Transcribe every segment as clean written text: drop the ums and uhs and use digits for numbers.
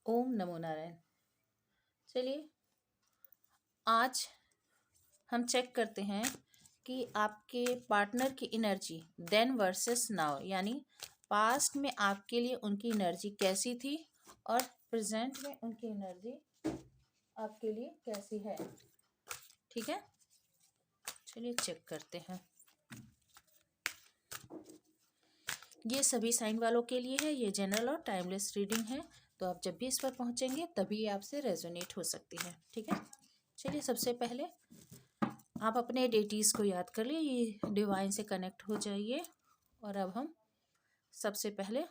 ओम नमो नारायण। चलिए आज हम चेक करते हैं कि आपके पार्टनर की एनर्जी देन वर्सेस नाउ, यानी पास्ट में आपके लिए उनकी एनर्जी कैसी थी और प्रेजेंट में उनकी एनर्जी आपके लिए कैसी है। ठीक है, चलिए चेक करते हैं। ये सभी साइन वालों के लिए है, ये जनरल और टाइमलेस रीडिंग है, तो आप जब भी इस पर पहुंचेंगे तभी ये आपसे रेजोनेट हो सकती है। ठीक है, चलिए सबसे पहले आप अपने डेटीज़ को याद कर लिए, ये डिवाइन से कनेक्ट हो जाइए। और अब हम सबसे पहले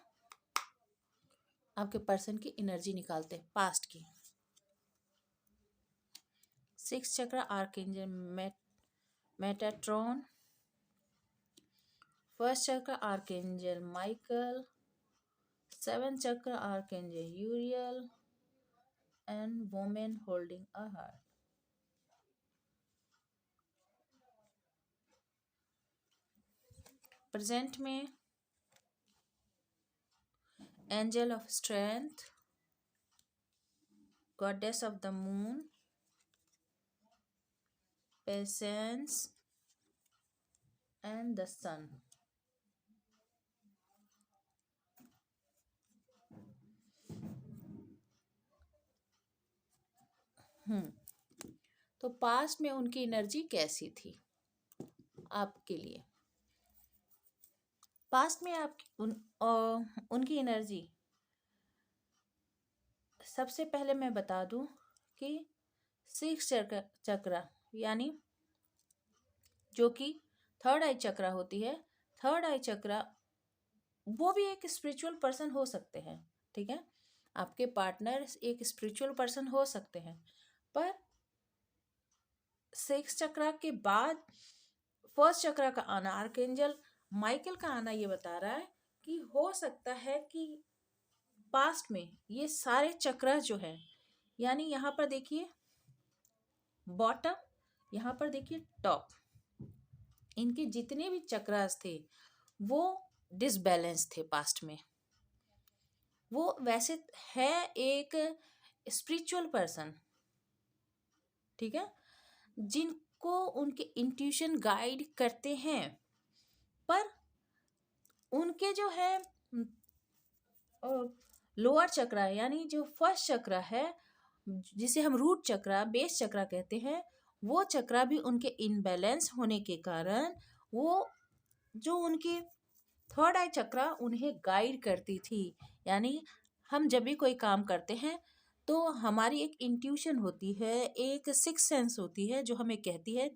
आपके पर्सन की एनर्जी निकालते हैं पास्ट की। 6 चक्र आर्कएंजल मेटाट्रॉन, 1st चक्र archangel Michael, 7th chakra archangel Uriel and women holding a heart. Present में angel of strength, goddess of the moon, patience and the sun. तो पास्ट में उनकी एनर्जी कैसी थी आपके लिए। पास्ट में उनकी एनर्जी, सबसे पहले मैं बता दूं कि 6 चक्र यानी जो कि 3rd आई चक्र होती है, 3rd आई चक्र वो भी एक स्पिरिचुअल पर्सन हो सकते हैं। ठीक है, आपके पार्टनर एक स्पिरिचुअल पर्सन हो सकते हैं, पर 6 चक्र के बाद 1st चक्र का आना, आर्कएंजल माइकल का आना, ये बता रहा है कि हो सकता है कि पास्ट में ये सारे चक्र जो है, यानी यहाँ पर देखिए बॉटम, यहाँ पर देखिए टॉप, इनके जितने भी चक्रास थे वो डिसबैलेंस थे पास्ट में। वो वैसे है एक स्पिरिचुअल पर्सन, ठीक है, जिनको उनके इंट्यूशन गाइड करते हैं, पर उनके जो है लोअर चक्र है, यानी जो 1st चक्र है जिसे हम रूट चक्र, बेस चक्र कहते हैं, वो चक्र भी उनके इनबैलेंस होने के कारण वो जो उनकी 3rd आई चक्र उन्हें गाइड करती थी। यानी हम जब भी कोई काम करते हैं तो हमारी एक इंट्यूशन होती है, एक सिक्स सेंस होती है जो हमें कहती है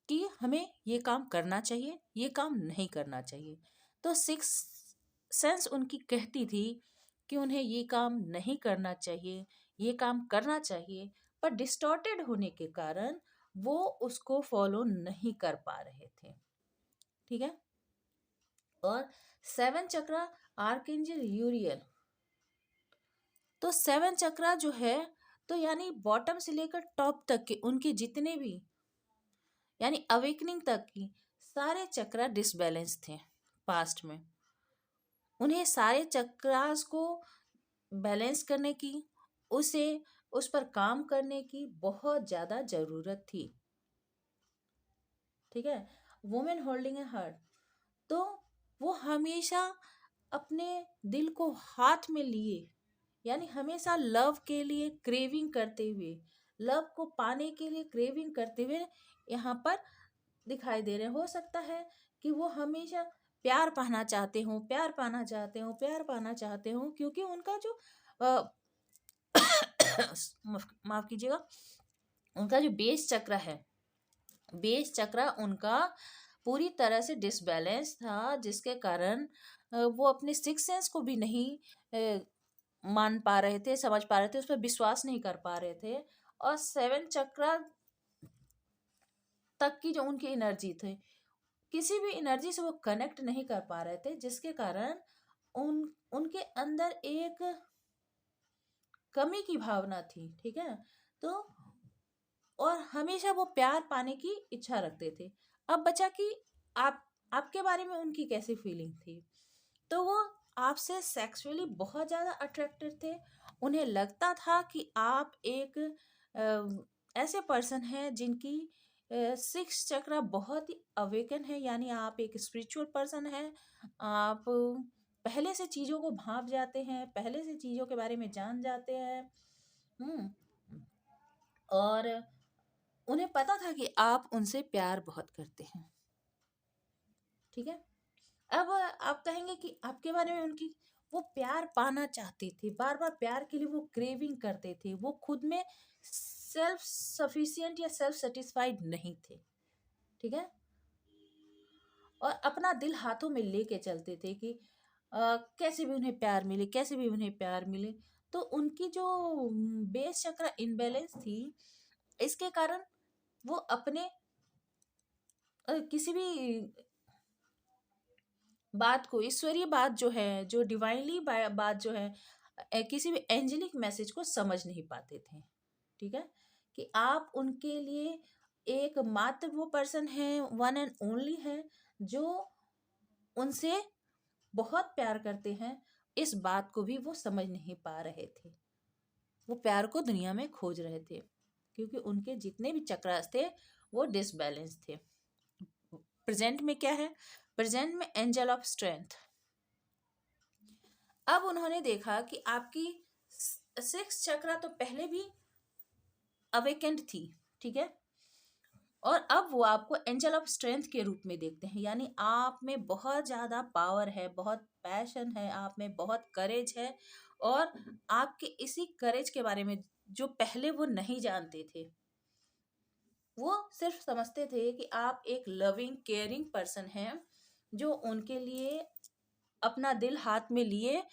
कि हमें ये काम करना चाहिए, ये काम नहीं करना चाहिए। तो सिक्स सेंस उनकी कहती थी कि उन्हें ये काम नहीं करना चाहिए, ये काम करना चाहिए, पर डिस्टॉर्टेड होने के कारण वो उसको फॉलो नहीं कर पा रहे थे। ठीक है, और 7 चक्र आर्कएंजल यूरियल, तो 7 चक्र जो है, तो यानी बॉटम से लेकर टॉप तक के उनके जितने भी, यानी अवेकनिंग तक की सारे चक्र डिसबैलेंस थे पास्ट में। उन्हें सारे चक्रास को बैलेंस करने की, उस पर काम करने की बहुत ज़्यादा ज़रूरत थी। ठीक है, वुमेन होल्डिंग ए हार्ट, तो वो हमेशा अपने दिल को हाथ में लिए, यानी हमेशा लव के लिए क्रेविंग करते हुए, लव को पाने के लिए क्रेविंग करते हुए यहाँ पर दिखाई दे रहे। हो सकता है कि वो हमेशा प्यार पाना चाहते हो, प्यार पाना चाहते हो, प्यार पाना चाहते हो, क्योंकि उनका जो माफ कीजिएगा, उनका जो बेस चक्र है, बेस चक्र उनका पूरी तरह से डिसबैलेंस था, जिसके कारण वो अपने सिक्स सेंस को भी नहीं मान पा रहे थे, समझ पा रहे थे, उस पर विश्वास नहीं कर पा रहे थे। और 7 चक्र तक की जो उनकी एनर्जी थी, किसी भी एनर्जी से वो कनेक्ट नहीं कर पा रहे थे, जिसके कारण उनके अंदर एक कमी की भावना थी। ठीक है, तो और हमेशा वो प्यार पाने की इच्छा रखते थे। अब बचा कि आपके बारे में उनकी कैसी फीलिंग थी, तो वो आपसे सेक्सुअली बहुत ज़्यादा अट्रैक्टेड थे। उन्हें लगता था कि आप एक ऐसे पर्सन हैं जिनकी सिक्स चक्रा बहुत ही अवेकन है, यानी आप एक स्पिरिचुअल पर्सन हैं। आप पहले से चीज़ों को भांप जाते हैं, पहले से चीज़ों के बारे में जान जाते हैं। हुँ। और उन्हें पता था कि आप उनसे प्यार बहुत करते हैं, ठीक है? अब आप कहेंगे कि आपके बारे में उनकी वो प्यार पाना चाहती थी, बार-बार प्यार के लिए वो क्रेविंग करते थे, वो खुद में सेल्फ सफिशिएंट या सेल्फ सैटिस्फाइड नहीं थे, ठीक है? और अपना दिल हाथों में लेके चलते थे कि कैसे भी उन्हें प्यार मिले, कैसे भी उन्हें प्यार मिले। तो उनकी जो बेस चक्र इम्बैलेंस थी, इसके कारण वो अपने किसी भी बात को, ईश्वरीय बात जो है, जो डिवाइनली बात जो है, किसी भी एंजेलिक मैसेज को समझ नहीं पाते थे, ठीक है? कि आप उनके लिए एक मात्र वो पर्सन है, वन एंड ओनली है, जो उनसे बहुत प्यार करते हैं। इस बात को भी वो समझ नहीं पा रहे थे। वो प्यार को दुनिया में खोज रहे थे, क्योंकि उनके जितने भी चक्रास थे वो डिसबैलेंस थे। प्रेजेंट में क्या है? प्रेजेंट में एंजल ऑफ स्ट्रेंथ। अब उन्होंने देखा कि आपकी सिक्स चक्रा तो पहले भी अवेकेंड थी, ठीक है? और अब वो आपको एंजल ऑफ स्ट्रेंथ के रूप में देखते हैं, यानी आप में बहुत ज़्यादा पावर है, बहुत पैशन है, आप में बहुत करेज है। और आपके इसी करेज के बारे में जो पहले वो नहीं जानते थे, वो सिर्फ समझते थे कि आप एक लविंग केयरिंग पर्सन हैं, जो उनके लिए अपना दिल हाथ में लिए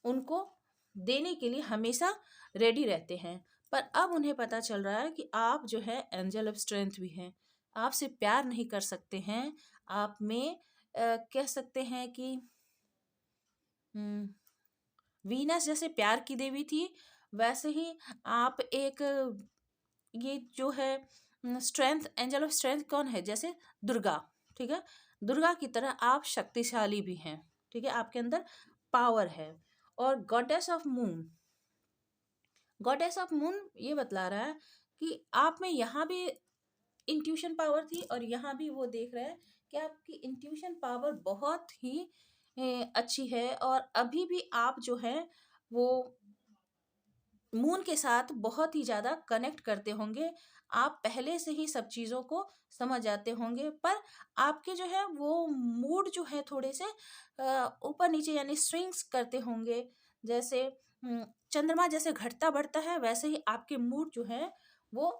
उनको देने के लिए हमेशा रेडी रहते हैं। पर अब उन्हें पता चल रहा है कि आप जो है एंजल ऑफ स्ट्रेंथ भी हैं। आपसे प्यार नहीं कर सकते हैं। आप में कह सकते हैं कि हम्म, वीनस जैसे प्यार की देवी थी, वैसे ही आप एक ये जो है स्ट्रेंथ, एंजल ऑफ स्ट्रेंथ कौन है? जैसे दुर्गा, ठीक है? दुर्गा की तरह आप शक्तिशाली भी हैं, ठीक है? आपके अंदर पावर है। और goddess of moon, goddess of moon ये बतला रहा है कि आप में यहाँ भी इंट्यूशन पावर थी, और यहाँ भी वो देख रहे हैं कि आपकी इंट्यूशन पावर बहुत ही अच्छी है। और अभी भी आप जो है वो मून के साथ बहुत ही ज़्यादा कनेक्ट करते होंगे। आप पहले से ही सब चीज़ों को समझ जाते होंगे, पर आपके जो है वो मूड जो है थोड़े से ऊपर नीचे यानी स्विंग्स करते होंगे। जैसे चंद्रमा जैसे घटता बढ़ता है, वैसे ही आपके मूड जो है वो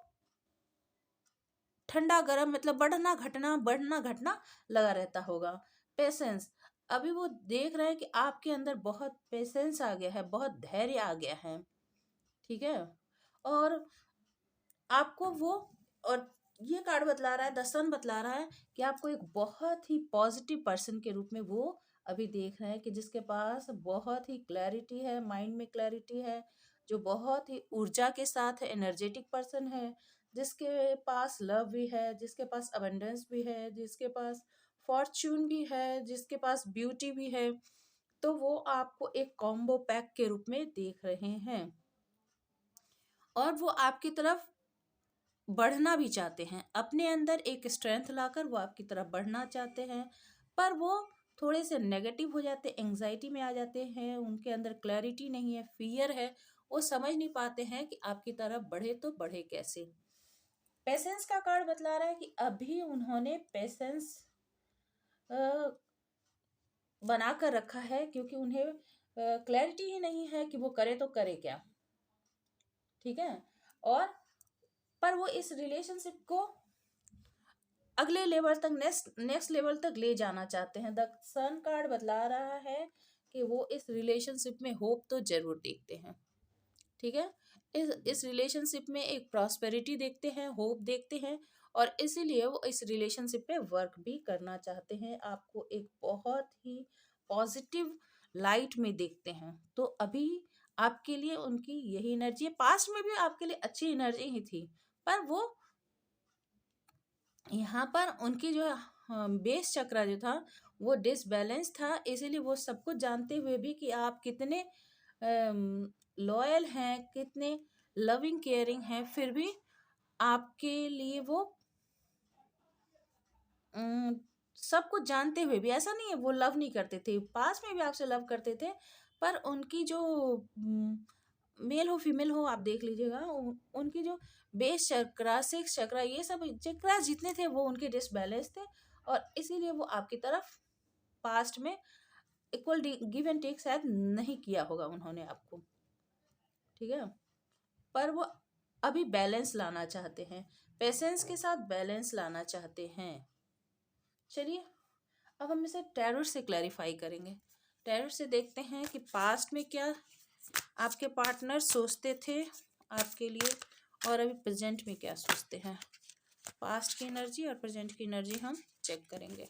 ठंडा गरम, मतलब बढ़ना घटना लगा रहता होगा। पेशेंस, अभी वो देख रहे हैं कि आपके अंदर बहुत पेशेंस आ गया है, बहुत धैर्य आ गया है, ठीक है? और आपको वो, और ये कार्ड बतला रहा है, द सन बतला रहा है कि आपको एक बहुत ही पॉजिटिव पर्सन के रूप में वो अभी देख रहे हैं, कि जिसके पास बहुत ही क्लैरिटी है, माइंड में क्लैरिटी है, जो बहुत ही ऊर्जा के साथ है, एनर्जेटिक पर्सन है, जिसके पास लव भी है, जिसके पास अबंडेंस भी है, जिसके पास फॉर्च्यून भी है, जिसके पास ब्यूटी भी है। तो वो आपको एक कॉम्बो पैक के रूप में देख रहे हैं, और वो आपकी तरफ बढ़ना भी चाहते हैं। अपने अंदर एक स्ट्रेंथ लाकर वो आपकी तरफ बढ़ना चाहते हैं, पर वो थोड़े से नेगेटिव हो जाते, एंग्जाइटी में आ जाते हैं, उनके अंदर क्लैरिटी नहीं है, फियर है। वो समझ नहीं पाते हैं कि आपकी तरफ बढ़े तो बढ़े कैसे। पेशेंस का कार्ड बतला रहा है कि अभी उन्होंने पेशेंस बना कर रखा है, क्योंकि उन्हें क्लैरिटी ही नहीं है कि वो करे तो करे क्या, ठीक है? और पर वो इस रिलेशनशिप को अगले लेवल तक, नेक्स्ट लेवल तक ले जाना चाहते हैं। द सन कार्ड बतला रहा है कि वो इस रिलेशनशिप में होप तो जरूर देखते हैं, ठीक है? इस रिलेशनशिप में एक प्रॉस्पेरिटी देखते हैं, होप देखते हैं, और इसीलिए वो इस रिलेशनशिप पे वर्क भी करना चाहते हैं। आपको एक बहुत ही पॉजिटिव लाइट में देखते हैं। तो अभी आपके लिए उनकी यही एनर्जी है। पास्ट में भी आपके लिए अच्छी एनर्जी ही थी, पर वो यहाँ पर उनकी जो है बेस चक्रा जो था वो डिसबैलेंस था, इसीलिए वो सब कुछ जानते हुए भी कि आप कितने लॉयल हैं, कितने लविंग केयरिंग हैं, फिर भी आपके लिए वो अम, सब कुछ जानते हुए भी, ऐसा नहीं है वो लव नहीं करते थे, पास में भी आपसे लव करते थे, पर उनकी जो मेल हो फीमेल हो आप देख लीजिएगा, उनकी जो बेस चक्रा, सिक्स चक्रा, ये सब चक्रा जितने थे वो उनके डिसबैलेंस थे, और इसीलिए वो आपकी तरफ पास्ट में इक्वल गिव एंड टेक शायद नहीं किया होगा उन्होंने आपको, ठीक है। पर वो अभी बैलेंस लाना चाहते हैं, पेशेंस के साथ बैलेंस लाना चाहते हैं। चलिए अब हम इसे टैरो से क्लैरिफाई करेंगे। टैरो से देखते हैं कि पास्ट में क्या आपके पार्टनर सोचते थे आपके लिए, और अभी प्रेजेंट में क्या सोचते हैं। पास्ट की एनर्जी और प्रेजेंट की एनर्जी हम चेक करेंगे।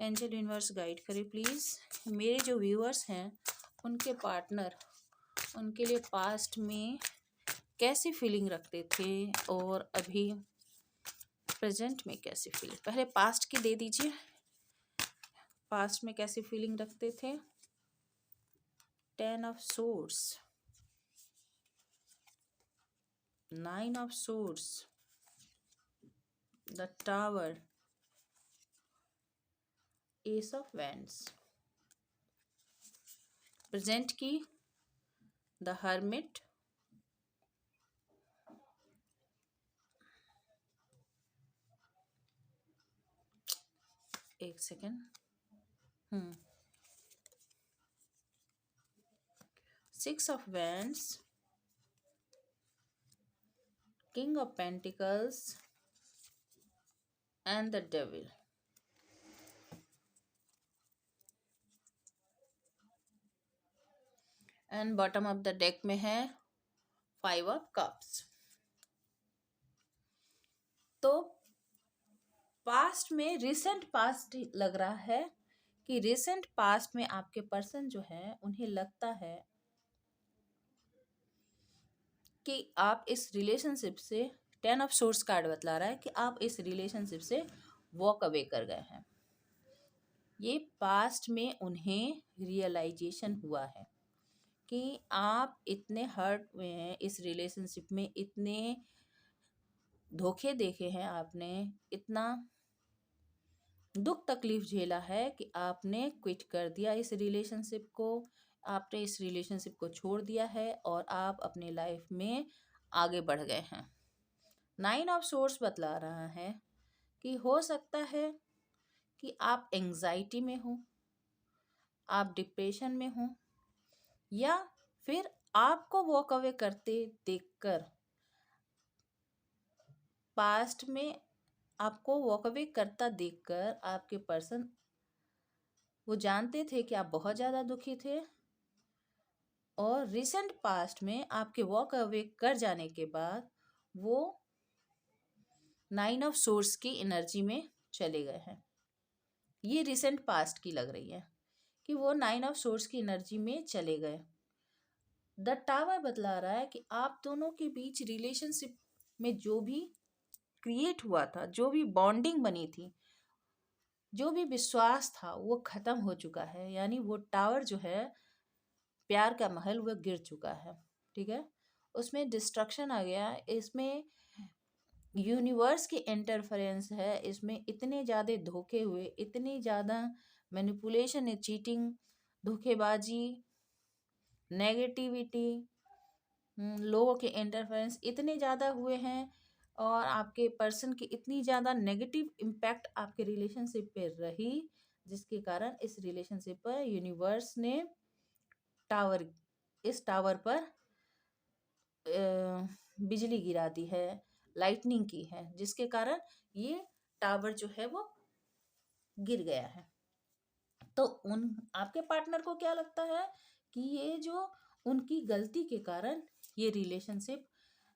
एंजल यूनिवर्स गाइड करिए प्लीज़। मेरे जो व्यूअर्स हैं उनके पार्टनर, उनके लिए पास्ट में कैसी फीलिंग रखते थे और अभी प्रेजेंट में कैसी फीलिंग, पहले पास्ट की दे दीजिए। पास्ट में कैसी फीलिंग रखते थे। 10 of swords, 9 of swords, the tower, S of wands. Present की द हर्मिट, एक second, 6 of wands, king of pentacles and the devil. And bottom of the deck में है 5 ऑफ कप्स। तो पास्ट में, रिसेंट पास्ट लग रहा है कि रिसेंट पास्ट में आपके पर्सन जो है उन्हें लगता है कि आप इस रिलेशनशिप से, 10 ऑफ सोर्स कार्ड बतला रहा है कि आप इस रिलेशनशिप से वॉक अवे कर गए हैं। ये पास्ट में उन्हें रियलाइजेशन हुआ है कि आप इतने हर्ट हुए हैं इस रिलेशनशिप में, इतने धोखे देखे हैं आपने, इतना दुख तकलीफ झेला है कि आपने क्विट कर दिया इस रिलेशनशिप को, आपने इस रिलेशनशिप को छोड़ दिया है और आप अपने लाइफ में आगे बढ़ गए हैं। 9 ऑफ सोर्स बतला रहा है कि हो सकता है कि आप एंजाइटी में हो, आप डिप्रेशन में हो, या फिर आपको वॉक अवे करते देखकर, पास्ट में आपको वॉक अवे करता देखकर आपके पर्सन, वो जानते थे कि आप बहुत ज़्यादा दुखी थे, और रिसेंट पास्ट में आपके वॉक अवे कर जाने के बाद वो 9 ऑफ सोर्स की एनर्जी में चले गए हैं। ये रिसेंट पास्ट की लग रही है कि वो 9 ऑफ सोर्स की एनर्जी में चले गए। द टावर बतला रहा है कि आप दोनों के बीच रिलेशनशिप में जो भी क्रिएट हुआ था, जो भी बॉन्डिंग बनी थी, जो भी विश्वास था, वो खत्म हो चुका है। यानी वो टावर जो है, प्यार का महल, वह गिर चुका है, ठीक है। उसमें डिस्ट्रक्शन आ गया, इसमें यूनिवर्स की इंटरफेरेंस है, इसमें इतने ज़्यादा धोखे हुए, इतनी ज़्यादा मैनिपुलेशन, चीटिंग, धोखेबाजी, नेगेटिविटी, लोगों के इंटरफेरेंस इतने ज़्यादा हुए हैं, और आपके पर्सन की इतनी ज़्यादा नेगेटिव इम्पैक्ट आपके रिलेशनशिप पे रही, जिसके कारण इस रिलेशनशिप पर यूनिवर्स ने टावर, इस टावर पर बिजली गिरा दी है, लाइटनिंग की है, जिसके कारण ये टावर जो है वो गिर गया है। तो उन आपके पार्टनर को क्या लगता है कि ये जो उनकी गलती के कारण ये रिलेशनशिप,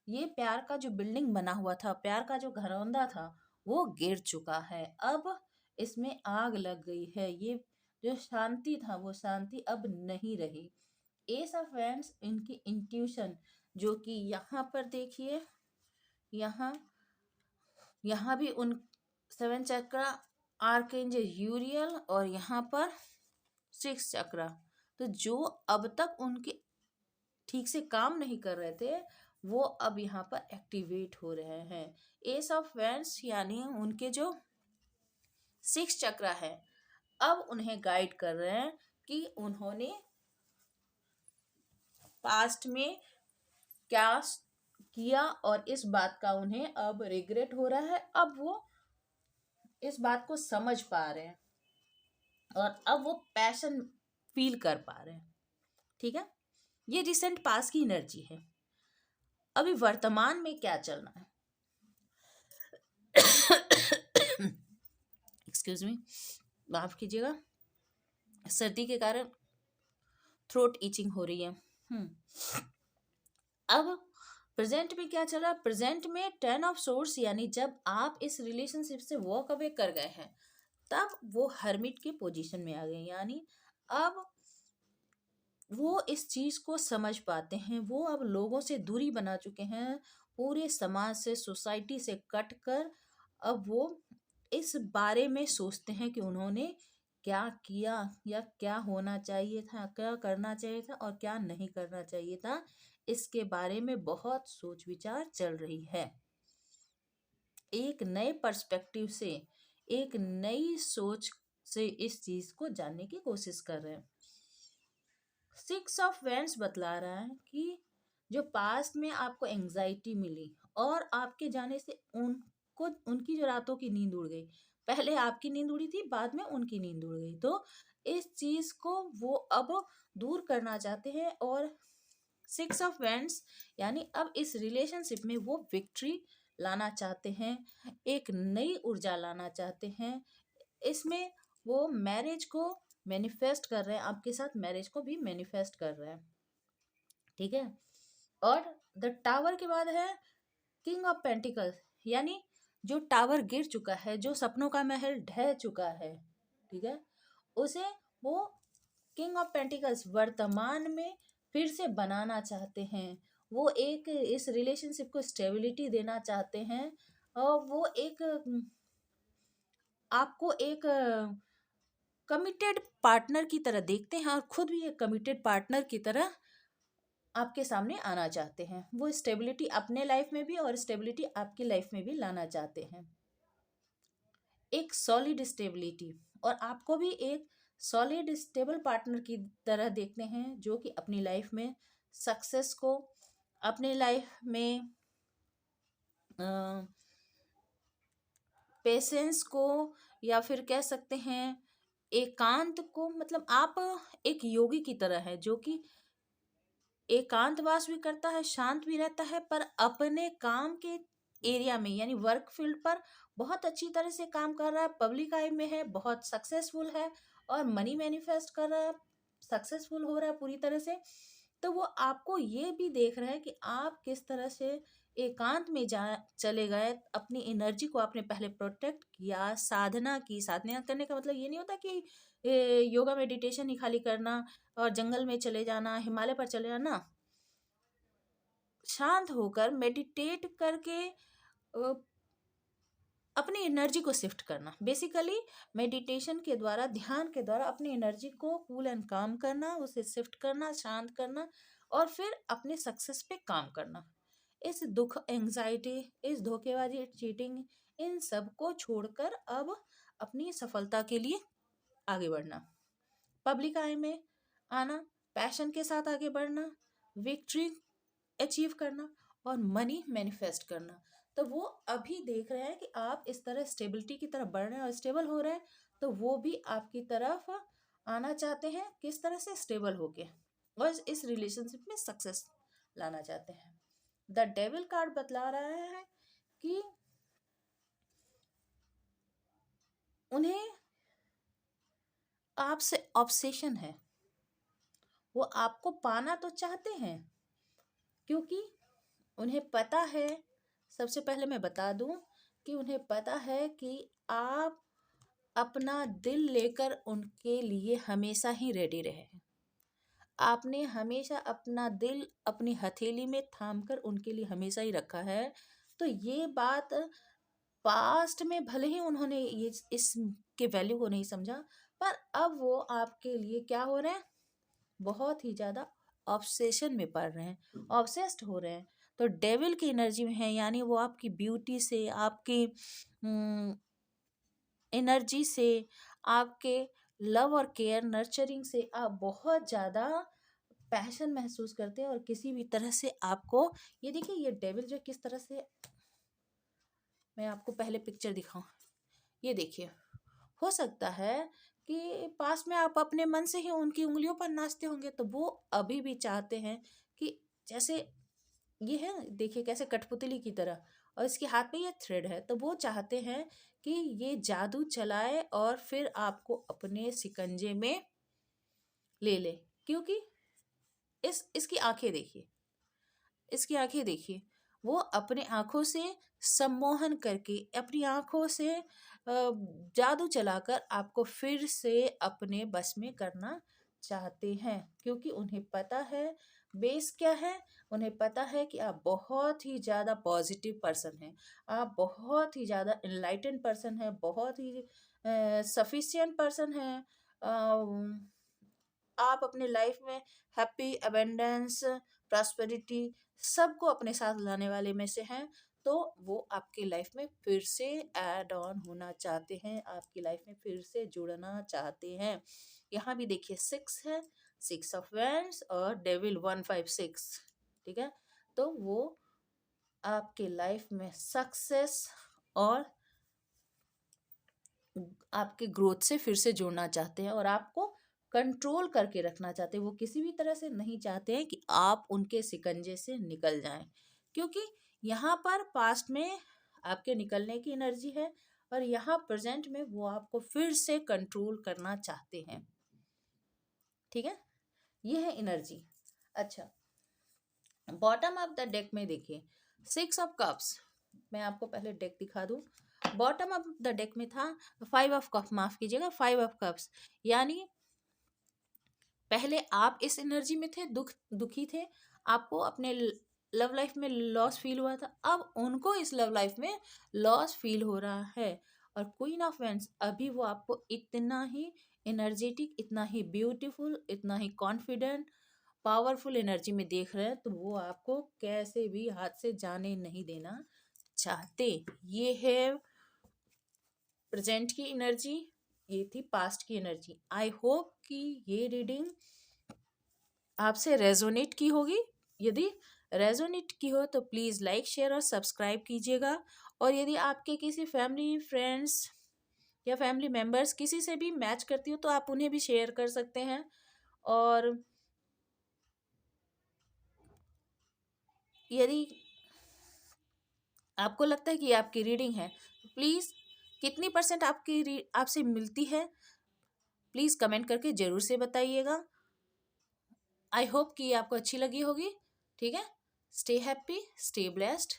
ये प्यार का जो बिल्डिंग बना हुआ था, प्यार का जो घरौंदा था, वो गिर चुका है। अब इसमें आग लग गई है, ये जो शांति था वो शांति अब नहीं रही। एस ऑफ वैंड्स इनकी इंट्यूशन, जो कि यहाँ पर देखिए, यहाँ यहाँ भी उन 7 चक्रा आर्कएंजल यूरियल और यहाँ पर 6 चक्रा। तो जो अब तक उनके ठीक से काम नहीं कर रहे थे वो अब यहाँ पर एक्टिवेट हो रहे हैं। एस ऑफ वैंड्स यानी उनके जो 6 चक्रा है अब उन्हें गाइड कर रहे हैं कि उन्होंने पास्ट में क्या किया और इस बात का उन्हें अब रिग्रेट हो रहा है। अब वो इस बात को समझ पा रहे हैं और अब वो पैशन फील कर पा रहे हैं। ठीक है, ये रिसेंट पास्ट की एनर्जी है। अभी वर्तमान में क्या चलना है, एक्सक्यूज मी, माफ कीजिएगा, सर्दी के कारण थ्रोट इचिंग हो रही है। अब प्रेजेंट में क्या चल रहा है, प्रेजेंट में 10 ऑफ सोर्स यानी जब आप इस रिलेशनशिप से वॉक अवे कर गए हैं तब वो हर्मिट की पोजीशन में आ गए, यानी अब वो इस चीज को समझ पाते हैं। वो अब लोगों से दूरी बना चुके हैं, पूरे समाज से, सोसाइटी से कट कर अब वो इस बारे में सोचते हैं कि उन्होंने क्या किया या क्या होना चाहिए था, क्या करना चाहिए था और क्या नहीं करना चाहिए था। इसके बारे में बहुत सोच विचार चल रही है। एक नए पर्सपेक्टिव से, एक नई सोच से इस चीज को जानने की कोशिश कर रहे हैं। 6 ऑफ वैंड्स बतला रहा है कि जो पास्ट में आपको एंजाइटी मिली और आपके जाने से उनको उनकी जो रातों की नींद उड़ गई, पहले आपकी नींद उड़ी थी, बाद में उनकी नींद उड़ गई, तो इस चीज को वो अब दूर करना चाहते हैं। और 6 ऑफ वैंड्स यानी अब इस रिलेशनशिप में वो विक्ट्री लाना चाहते हैं, एक नई ऊर्जा लाना चाहते हैं। इसमें वो मैरिज को मैनिफेस्ट कर रहे हैं, आपके साथ मैरिज को भी मैनिफेस्ट कर रहे हैं। ठीक है, और द टावर के बाद है किंग ऑफ पेंटिकल्स, यानी जो टावर गिर चुका है, जो सपनों का महल ढह चुका है, ठीक है, उसे वो किंग ऑफ पेंटिकल्स वर्तमान में फिर से बनाना चाहते हैं। वो एक इस रिलेशनशिप को स्टेबिलिटी देना चाहते हैं और वो एक आपको एक कमिटेड पार्टनर की तरह देखते हैं और खुद भी एक कमिटेड पार्टनर की तरह आपके सामने आना चाहते हैं। वो स्टेबिलिटी अपने लाइफ में भी और स्टेबिलिटी आपकी लाइफ में भी लाना चाहते हैं, एक सॉलिड स्टेबिलिटी। और आपको भी एक सॉलिड स्टेबल पार्टनर की तरह देखते हैं जो कि अपनी लाइफ में सक्सेस को, अपने लाइफ में पेशेंस को, या फिर कह सकते हैं एकांत को। मतलब आप एक योगी की तरह है जो कि एकांतवास भी करता है, शांत भी रहता है, पर अपने काम के एरिया में यानी वर्क फील्ड पर बहुत अच्छी तरह से काम कर रहा है, पब्लिक आई में है, बहुत सक्सेसफुल है और मनी मैनिफेस्ट कर रहा है, सक्सेसफुल हो रहा है पूरी तरह से। तो वो आपको ये भी देख रहा है कि आप किस तरह से एकांत में जा चले गए, अपनी एनर्जी को आपने पहले प्रोटेक्ट किया, साधना की। साधना करने का मतलब ये नहीं होता कि योगा मेडिटेशन ही खाली करना और जंगल में चले जाना, हिमालय पर चले जाना। शांत होकर मेडिटेट करके अपनी एनर्जी को शिफ्ट करना, बेसिकली मेडिटेशन के द्वारा, ध्यान के द्वारा अपनी एनर्जी को कूल एंड काम करना, उसे शिफ्ट करना, शांत करना और फिर अपने सक्सेस पे काम करना। इस दुख, एंजाइटी, इस धोखेबाजी, चीटिंग, इन सब को छोड़कर अब अपनी सफलता के लिए आगे बढ़ना, पब्लिक आई में आना, पैशन के साथ आगे बढ़ना, विक्ट्री अचीव करना और मनी मैनिफेस्ट करना। तो वो अभी देख रहे हैं कि आप इस तरह स्टेबिलिटी की तरफ बढ़ रहे हैं और स्टेबल हो रहे हैं, तो वो भी आपकी तरफ आना चाहते हैं, किस तरह से स्टेबल होके, और इस रिलेशनशिप में सक्सेस लाना चाहते हैं। द डेविल कार्ड बतला रहा है कि उन्हें आपसे ऑब्सेशन है, वो आपको पाना तो चाहते हैं क्योंकि उन्हें पता है, सबसे पहले मैं बता दूं कि उन्हें पता है कि आप अपना दिल लेकर उनके लिए हमेशा ही रेडी रहे हैं। आपने हमेशा अपना दिल अपनी हथेली में थाम कर उनके लिए हमेशा ही रखा है। तो ये बात पास्ट में भले ही उन्होंने ये इसके वैल्यू को नहीं समझा, पर अब वो आपके लिए क्या हो रहे हैं, बहुत ही ज़्यादा ऑब्सेशन में पड़ रहे हैं, ऑब्सेस्ड हो रहे हैं। तो डेविल की एनर्जी में है, यानी वो आपकी ब्यूटी से, आपकी एनर्जी से, आपके लव और केयर नर्चरिंग से आप बहुत ज़्यादा पैशन महसूस करते हैं, और किसी भी तरह से आपको, ये देखिए ये डेविल जो किस तरह से, मैं आपको पहले पिक्चर दिखाऊं, ये देखिए। हो सकता है कि पास में आप अपने मन से ही उनकी उंगलियों पर नाचते होंगे, तो वो अभी भी चाहते हैं कि, जैसे ये है देखिए कैसे कठपुतली की तरह, और इसके हाथ में ये थ्रेड है, तो वो चाहते हैं कि ये जादू चलाए और फिर आपको अपने शिकंजे में ले ले। क्योंकि इसकी आंखें देखिए, इसकी आंखें देखिए, वो अपने आंखों से सम्मोहन करके, अपनी आंखों से जादू चलाकर आपको फिर से अपने बस में करना चाहते हैं। क्योंकि उन्हें पता है बेस क्या है, उन्हें पता है कि आप बहुत ही ज़्यादा पॉजिटिव पर्सन हैं, आप बहुत ही ज़्यादा इनलाइटेंड पर्सन हैं, बहुत ही सफिशिएंट पर्सन हैं। आप अपने लाइफ में हैप्पी, अबेंडेंस, प्रॉस्पेरिटी सबको अपने साथ लाने वाले में से हैं। तो वो आपकी लाइफ में फिर से ऐड ऑन होना चाहते हैं, आपकी लाइफ में फिर से जुड़ना चाहते हैं। यहाँ भी देखिए 6 है, 6 ऑफ वैंड्स और डेविल 156, ठीक है। तो वो आपके लाइफ में सक्सेस और आपके ग्रोथ से फिर से जोड़ना चाहते हैं, और आपको कंट्रोल करके रखना चाहते हैं। वो किसी भी तरह से नहीं चाहते हैं कि आप उनके शिकंजे से निकल जाएं, क्योंकि यहाँ पर पास्ट में आपके निकलने की एनर्जी है, और यहाँ प्रेजेंट में वो आपको फिर से कंट्रोल करना चाहते हैं, ठीक है। ये है एनर्जी। अच्छा, बॉटम ऑफ द डेक में देखिए 6 ऑफ कप्स, मैं आपको पहले डेक दिखा दूं। बॉटम ऑफ द डेक में था 5 ऑफ कप, माफ कीजिएगा 5 ऑफ कप्स, यानी पहले आप इस एनर्जी में थे, दुखी थे, आपको अपने लव लाइफ में लॉस फील हुआ था, अब उनको इस लव लाइफ में लॉस फील हो रहा है। और क्वीन ऑफ वेंस, अभी वो आपको इतना ही एनर्जेटिक, इतना ही ब्यूटीफुल, इतना ही कॉन्फिडेंट, पावरफुल एनर्जी में देख रहे हैं, तो वो आपको कैसे भी हाथ से जाने नहीं देना चाहते। ये है प्रेजेंट की एनर्जी, ये थी पास्ट की एनर्जी। आई होप कि ये रीडिंग आपसे रेजोनेट की होगी। यदि रेजोनेट की हो तो प्लीज़ लाइक, शेयर और सब्सक्राइब कीजिएगा। और यदि आपके किसी फैमिली, फ्रेंड्स या फैमिली मेम्बर्स किसी से भी मैच करती हो तो आप उन्हें भी शेयर कर सकते हैं। और यदि आपको लगता है कि आपकी रीडिंग है, तो प्लीज़ कितनी % आपकी आपसे मिलती है, प्लीज़ कमेंट करके ज़रूर से बताइएगा। आई होप कि आपको अच्छी लगी होगी, ठीक है। Stay happy, stay blessed.